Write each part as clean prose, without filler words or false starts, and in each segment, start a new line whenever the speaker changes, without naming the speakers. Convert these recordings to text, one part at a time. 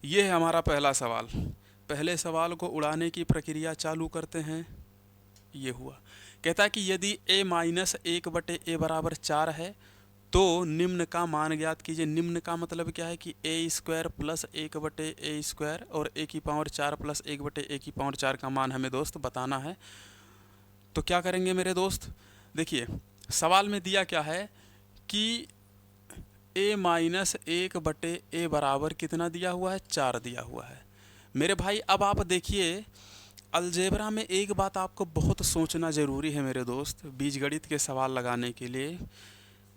ये है हमारा पहला सवाल। पहले सवाल को उड़ाने की प्रक्रिया चालू करते हैं। ये हुआ। कहता है कि यदि a माइनस एक बटे ए बराबर 4 है तो निम्न का मान ज्ञात कीजिए। निम्न का मतलब क्या है कि ए स्क्वायर प्लस एक बटे ए स्क्वायर और ए की पावर 4 प्लस एक बटे ए की पावर 4 का मान हमें दोस्त बताना है। तो क्या करेंगे मेरे दोस्त, देखिए सवाल में दिया क्या है कि a माइनस एक बटे ए बराबर कितना दिया हुआ है, 4 दिया हुआ है मेरे भाई। अब आप देखिए अलजेब्रा में एक बात आपको बहुत सोचना ज़रूरी है मेरे दोस्त, बीजगणित के सवाल लगाने के लिए।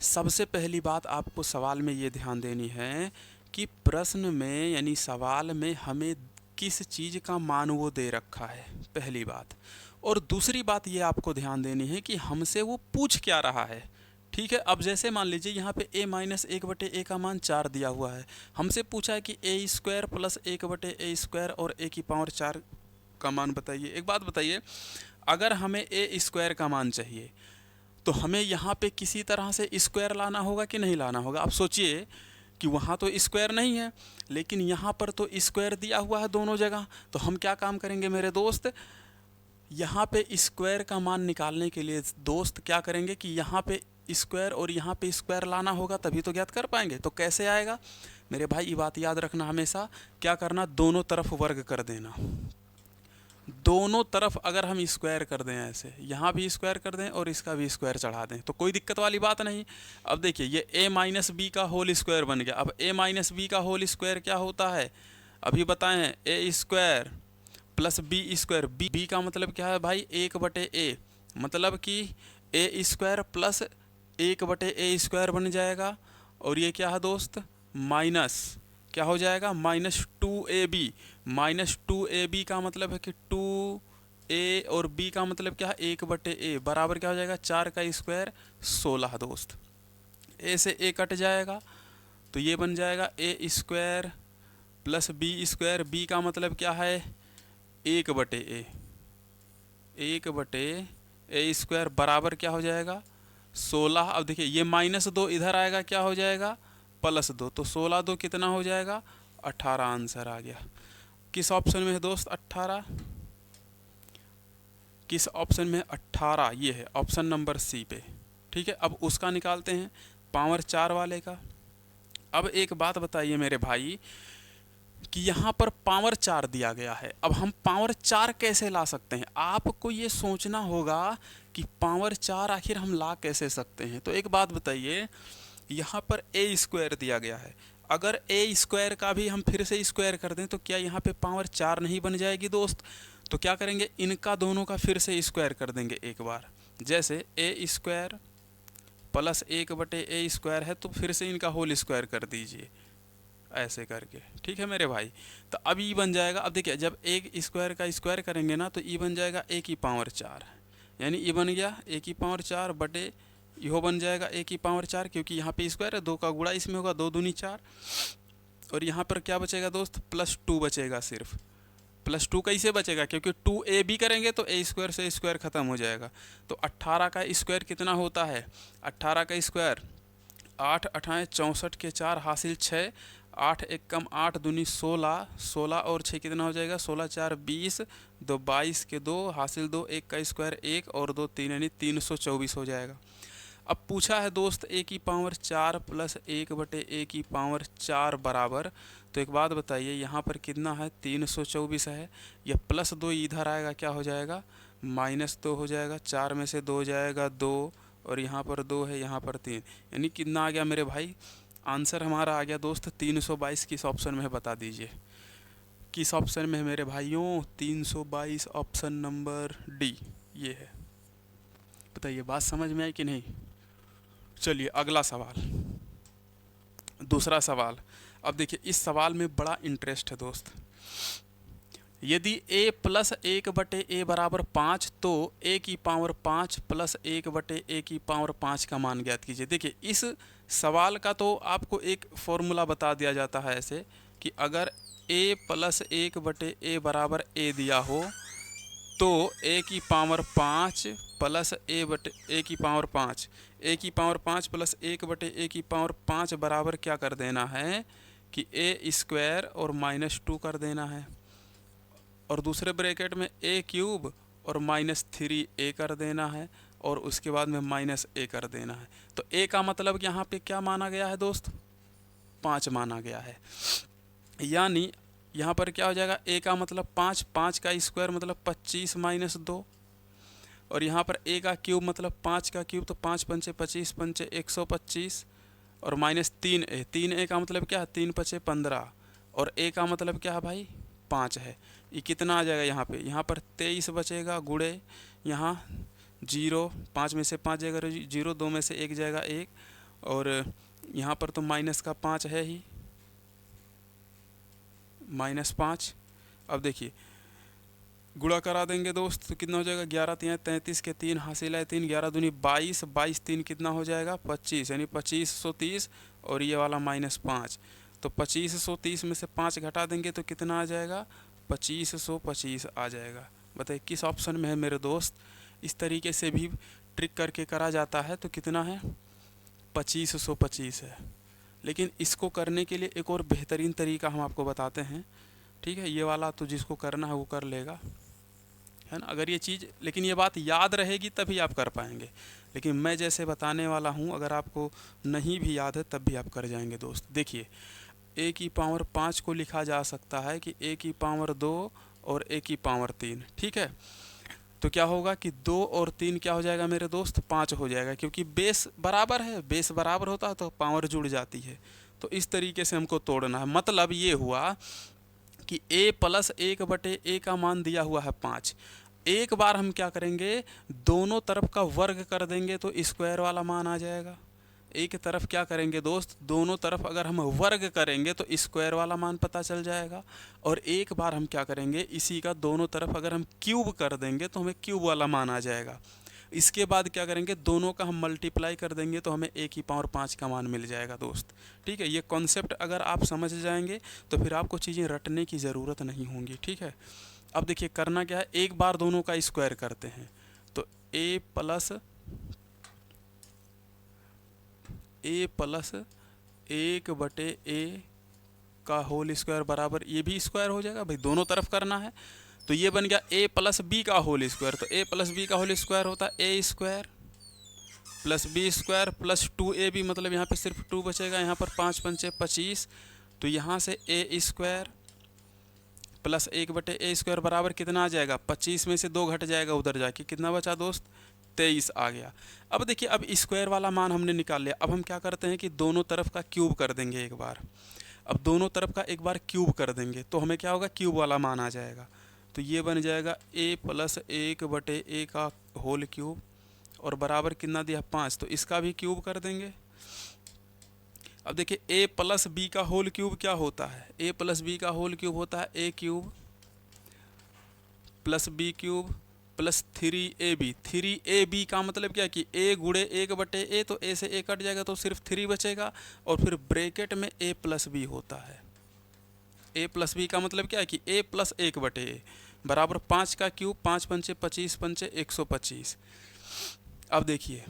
सबसे पहली बात आपको सवाल में ये ध्यान देनी है कि प्रश्न में यानी सवाल में हमें किस चीज़ का मान वो दे रखा है, पहली बात। और दूसरी बात ये आपको ध्यान देनी है कि हमसे वो पूछ क्या रहा है। ठीक है, अब जैसे मान लीजिए यहाँ पे a माइनस एक बटे ए का मान 4 दिया हुआ है। हमसे पूछा है कि ए स्क्वायर प्लस एक बटे ए स्क्वायर और ए की पावर 4 का मान बताइए। एक बात बताइए, अगर हमें ए स्क्वायर का मान चाहिए तो हमें यहाँ पे किसी तरह से स्क्वायर लाना होगा कि नहीं लाना होगा। आप सोचिए कि वहाँ तो स्क्वायर नहीं है लेकिन यहाँ पर तो स्क्वायर दिया हुआ है दोनों जगह। तो हम क्या काम करेंगे मेरे दोस्त, यहाँ पे स्क्वायर का मान निकालने के लिए दोस्त क्या करेंगे कि यहाँ पे स्क्वायर और यहाँ पे स्क्वायर लाना होगा तभी तो ज्ञात कर पाएंगे। तो कैसे आएगा मेरे भाई, ये बात याद रखना हमेशा। क्या करना, दोनों तरफ वर्ग कर देना। दोनों तरफ अगर हम स्क्वायर कर दें, ऐसे यहाँ भी स्क्वायर कर दें और इसका भी स्क्वायर चढ़ा दें तो कोई दिक्कत वाली बात नहीं। अब देखिए ये a माइनस बी का होल स्क्वायर बन गया। अब a माइनस बी का होल स्क्वायर क्या होता है अभी बताएं, A square plus B square. B का मतलब क्या है भाई, एक बटे ए, मतलब कि ए स्क्वायर प्लस एक बटे ए स्क्वायर बन जाएगा। और ये क्या है दोस्त, माइनस क्या हो जाएगा, minus two A B. Minus two A B का मतलब है कि टू ए और बी का मतलब क्या है, एक बटे ए बराबर क्या हो जाएगा, 4 का स्क्वायर 16 दोस्त। ए से ए कट जाएगा तो ये बन जाएगा A square plus B square. B का मतलब क्या है, एक बटे ए, एक बटे ए स्क्वायर बराबर क्या हो जाएगा 16। अब देखिए ये -2 इधर आएगा क्या हो जाएगा, +2। तो 16 2 कितना हो जाएगा, 18 आंसर आ गया। किस ऑप्शन में है दोस्त 18, किस ऑप्शन में 18, ये है ऑप्शन नंबर सी पे। ठीक है, अब उसका निकालते हैं पावर 4 वाले का। अब एक बात बताइए मेरे भाई कि यहाँ पर पावर 4 दिया गया है, अब हम पावर 4 कैसे ला सकते हैं। आपको ये सोचना होगा कि पावर 4 आखिर हम ला कैसे सकते हैं। तो एक बात बताइए, यहाँ पर ए स्क्वायर दिया गया है, अगर ए स्क्वायर का भी हम फिर से स्क्वायर कर दें तो क्या यहाँ पे पावर 4 नहीं बन जाएगी दोस्त। तो क्या करेंगे, इनका दोनों का फिर से स्क्वायर कर देंगे एक बार। जैसे ए स्क्वायर प्लस एक बटे ए स्क्वायर है तो फिर से इनका होल स्क्वायर कर दीजिए ऐसे करके। ठीक है मेरे भाई, तो अब ई बन जाएगा। अब देखिए जब एक स्क्वायर का स्क्वायर करेंगे ना तो ई बन जाएगा ए की पावर 4, यानी ई बन गया ए की पावर 4 बटे यो बन जाएगा ए की पावर 4, क्योंकि यहाँ पे स्क्वायर है, 2 का गुणा इसमें होगा, 2 दूनी 4। और यहाँ पर क्या बचेगा दोस्त, +2 बचेगा सिर्फ। +2 कैसे बचेगा, क्योंकि 2a भी करेंगे तो ए स्क्वायर से स्क्वायर ख़त्म हो जाएगा। तो 18 का स्क्वायर कितना होता है, 18 का स्क्वायर 8 8 64 के 4 हासिल 6, 8 1 कम 8 दूनी 16, 16 और 6 कितना हो जाएगा, 16 4 20, 2 22 के 2 हासिल 2, 1 का स्क्वायर 1 और 2 3 यानी 324 हो जाएगा। अब पूछा है दोस्त ए की पावर 4 प्लस एक बटे ए की पावर 4 बराबर। तो एक बात बताइए यहाँ पर कितना है, 324 है। यह +2 इधर आएगा क्या हो जाएगा, -2 हो जाएगा। 4 में से 2 जाएगा 2 और यहाँ पर 2 है, यहाँ पर 3, यानी कितना आ गया मेरे भाई, आंसर हमारा आ गया दोस्त 322। किस ऑप्शन में है बता दीजिए, किस ऑप्शन में है मेरे भाइयों, 322 ऑप्शन नंबर डी ये है। बताइए बात समझ में आई कि नहीं। चलिए अगला सवाल, दूसरा सवाल। अब देखिए इस सवाल में बड़ा इंटरेस्ट है दोस्त। यदि a प्लस एक बटे ए बराबर 5 तो a की पावर 5 प्लस एक बटे ए की पावर 5 का मान ज्ञात कीजिए। देखिए इस सवाल का तो आपको एक फॉर्मूला बता दिया जाता है ऐसे कि अगर a प्लस एक बटे ए बराबर a दिया हो तो a की पावर 5 प्लस ए बटे ए की पावर 5, ए की पावर 5 प्लस एक बटे ए की पावर 5 बराबर क्या कर देना है कि ए स्क्वायर और -2 कर देना है, और दूसरे ब्रैकेट में ए क्यूब और -3a कर देना है, और उसके बाद में -a कर देना है। तो a का मतलब यहाँ पे क्या माना गया है दोस्त? 5 माना गया है। यानी यहाँ पर क्या हो जाएगा, a का मतलब 5, 5 का स्क्वायर मतलब 25 - 2, और यहाँ पर a का क्यूब मतलब 5 का क्यूब, तो 5 पंचे 25, पंचे 125, और -3a, 3a का मतलब क्या है, 3 पचे 15, और a का मतलब क्या है भाई, 5 है। ये कितना आ जाएगा यहाँ पर 23 बचेगा, गुणे यहाँ 0, 5 में से 5 जाएगा 0, 2 में से 1 जाएगा 1, और यहाँ पर तो माइनस का 5 है ही, -5। अब देखिए गुणा करा देंगे दोस्त तो कितना हो जाएगा, 11 3 33 के 3 हासिल है 3, 11 दूनी 22, 22 3 कितना हो जाएगा 25, यानी 2530, और ये वाला -5, तो 2530 में से 5 घटा देंगे तो कितना आ जाएगा, 2525 आ जाएगा। बताइए किस ऑप्शन में है मेरे दोस्त? इस तरीके से भी ट्रिक करके करा जाता है। तो कितना है, 2525 है। लेकिन इसको करने के लिए एक और बेहतरीन तरीका हम आपको बताते हैं, ठीक है? ये वाला तो जिसको करना है वो कर लेगा, है ना? अगर ये चीज़, लेकिन ये बात याद रहेगी तभी आप कर पाएंगे। लेकिन मैं जैसे बताने वाला हूँ, अगर आपको नहीं भी याद है तब भी आप कर जाएंगे दोस्त। देखिए a की पावर 5 को लिखा जा सकता है कि a की पावर 2 और a की पावर 3, ठीक है? तो क्या होगा कि 2 और 3 क्या हो जाएगा मेरे दोस्त, 5 हो जाएगा, क्योंकि बेस बराबर है, बेस बराबर होता है तो पावर जुड़ जाती है। तो इस तरीके से हमको तोड़ना है। मतलब ये हुआ कि a + 1/a का मान दिया हुआ है 5। एक बार हम क्या करेंगे, दोनों तरफ का वर्ग कर देंगे तो स्क्वायर वाला मान आ जाएगा। एक तरफ क्या करेंगे दोस्त, दोनों तरफ अगर हम वर्ग करेंगे तो स्क्वायर वाला मान पता चल जाएगा। और एक बार हम क्या करेंगे, इसी का दोनों तरफ अगर हम क्यूब कर देंगे तो हमें क्यूब वाला मान आ जाएगा। इसके बाद क्या करेंगे, दोनों का हम मल्टीप्लाई कर देंगे तो हमें a की पावर 5 का मान मिल जाएगा दोस्त। ठीक है, ये कॉन्सेप्ट अगर आप समझ जाएंगे तो फिर आपको चीज़ें रटने की ज़रूरत नहीं होंगी। ठीक है, अब देखिए करना क्या है, एक बार दोनों का स्क्वायर करते हैं तो a प्लस 1/a का होल स्क्वायर बराबर, ये भी स्क्वायर हो जाएगा भाई, दोनों तरफ करना है। तो ये बन गया a + b का होल स्क्वायर। तो a + b का होल स्क्वायर होता है a square plus b square plus 2ab, मतलब यहाँ पे सिर्फ 2 बचेगा, यहाँ पर 5 पंचे 25, तो यहाँ से a स्क्वायर प्लस 1/a स्क्वायर बराबर कितना आ जाएगा, 25 में से 2 घट जाएगा उधर जाके, कितना बचा दोस्त, 23 आ गया। अब देखिए, अब स्क्वायर वाला मान हमने निकाल लिया। अब हम क्या करते हैं कि दोनों तरफ का क्यूब कर देंगे एक बार। अब दोनों तरफ का एक बार क्यूब कर देंगे तो हमें क्या होगा, क्यूब वाला मान आ जाएगा। तो ये बन जाएगा a + 1/a का होल क्यूब, और बराबर कितना दिया, 5, तो इसका भी क्यूब कर देंगे। अब देखिए a + b का होल क्यूब क्या होता है, a + b का होल क्यूब होता है a cube plus b cube plus 3ab। 3ab का मतलब क्या है कि a गुणे 1/a, तो a से a कट जाएगा तो सिर्फ 3 बचेगा, और फिर ब्रैकेट में a + b होता है। a + b का मतलब क्या है कि a + 1/a बराबर 5 का क्यूब, 5 पंचे 25 पंचे 125। अब देखिए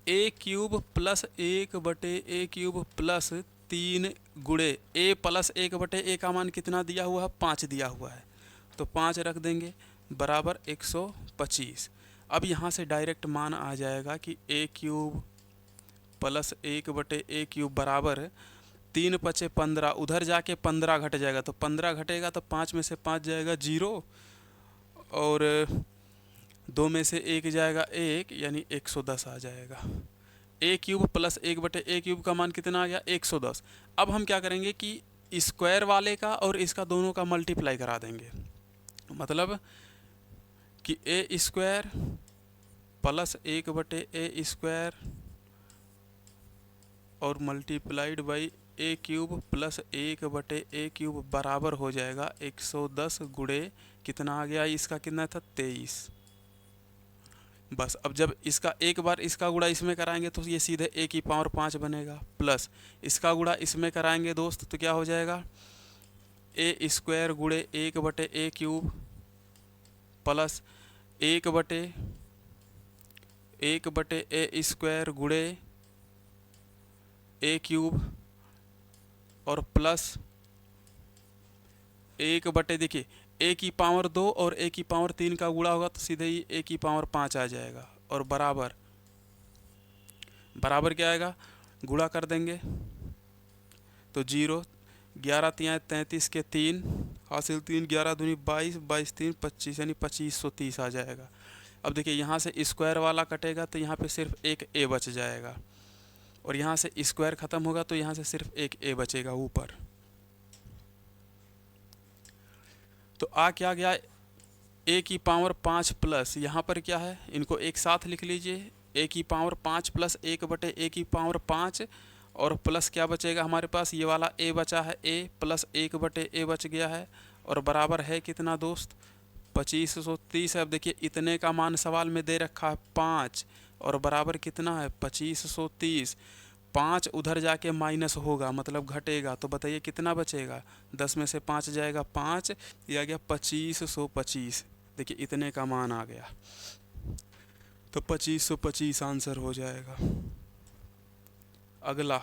a cube plus 1/a cube plus 3 गुणे a + 1/a का मान कितना दिया हुआ है, 5 दिया हुआ है, तो 5 रख देंगे बराबर 125। अब यहाँ से डायरेक्ट मान आ जाएगा कि a cube plus 1/a cube बराबर 3 पचे 15, उधर जाके 15 घट जाएगा, तो 15 घटेगा तो 5 में से 5 जाएगा 0, और 2 में से 1 जाएगा 1, यानी 110 आ जाएगा। a cube plus 1/a cube का मान कितना आ गया, 110। अब हम क्या करेंगे कि स्क्वायर वाले का और इसका दोनों का मल्टीप्लाई करा देंगे। मतलब कि a स्क्वायर प्लस 1/a स्क्वायर और multiplied by a cube plus 1/a cube बराबर हो जाएगा 110 गुणे कितना आ गया, इसका कितना था, 23। बस अब जब इसका एक बार इसका गुणा इसमें कराएंगे तो ये सीधे a की पावर 5 बनेगा, प्लस इसका गुणा इसमें कराएंगे दोस्त तो क्या हो जाएगा, a स्क्वायर गुणे 1/a cube plus 1/a square गुणे a क्यूब, और प्लस 1/, देखिए a की पावर 2 और a की पावर 3 का गुणा होगा तो सीधे ही a की पावर 5 आ जाएगा, और बराबर बराबर क्या आएगा, गुणा कर देंगे तो 0, 11 तियाँ 33 के 3 हासिल 3, 11 दूनी 22, 22 3 25, यानी 2530 आ जाएगा। अब देखिए यहाँ से स्क्वायर वाला कटेगा तो यहाँ पे सिर्फ एक a बच जाएगा, और यहाँ से स्क्वायर ख़त्म होगा तो यहाँ से सिर्फ एक a बचेगा ऊपर। तो आ क्या गया, a की पावर 5 प्लस, यहाँ पर क्या है, इनको एक साथ लिख लीजिए, a की पावर 5 प्लस 1/, a की पावर 5, और प्लस क्या बचेगा हमारे पास, ये वाला a बचा है, a प्लस 1/a बच गया है, और बराबर है कितना दोस्त, 2530 है। अब देखिए इतने का मान सवाल में दे रखा है 5, और बराबर कितना है 2530। 5 उधर जाके माइनस होगा मतलब घटेगा, तो बताइए कितना बचेगा, 10 में से 5 जाएगा 5, ये आ गया 2525। देखिए इतने का मान आ गया, तो 2525 आंसर हो जाएगा। अगला